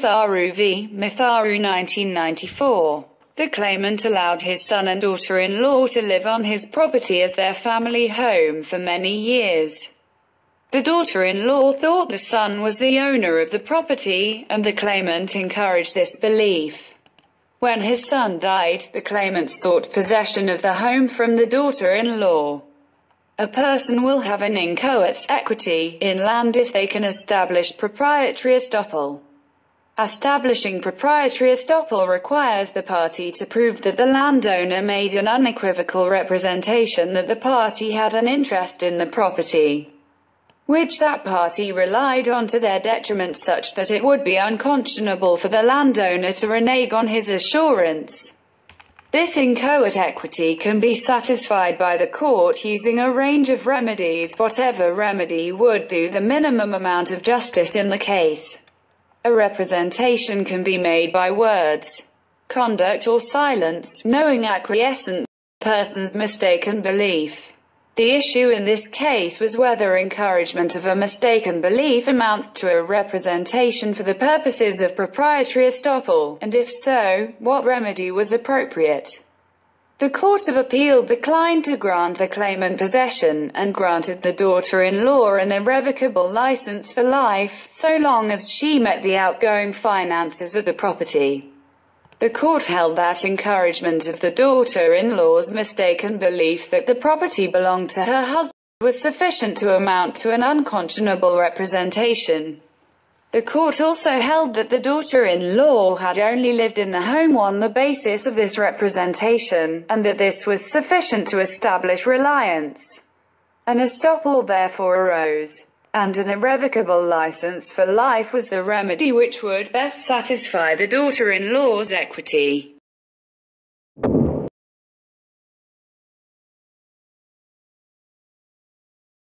Matharu v. Matharu 1994. The claimant allowed his son and daughter-in-law to live on his property as their family home for many years. The daughter-in-law thought the son was the owner of the property, and the claimant encouraged this belief. When his son died, the claimant sought possession of the home from the daughter-in-law. A person will have an inchoate equity in land if they can establish proprietary estoppel. Establishing proprietary estoppel requires the party to prove that the landowner made an unequivocal representation that the party had an interest in the property, which that party relied on to their detriment, such that it would be unconscionable for the landowner to renege on his assurance. This inchoate equity can be satisfied by the court using a range of remedies, whatever remedy would do the minimum amount of justice in the case. A representation can be made by words, conduct, or silence, knowing acquiescence, person's mistaken belief. The issue in this case was whether encouragement of a mistaken belief amounts to a representation for the purposes of proprietary estoppel, and if so, what remedy was appropriate. The Court of Appeal declined to grant the claimant possession, and granted the daughter-in-law an irrevocable license for life, so long as she met the outgoing finances of the property. The court held that encouragement of the daughter-in-law's mistaken belief that the property belonged to her husband was sufficient to amount to an unconscionable representation. The court also held that the daughter-in-law had only lived in the home on the basis of this representation, and that this was sufficient to establish reliance. An estoppel therefore arose, and an irrevocable license for life was the remedy which would best satisfy the daughter-in-law's equity.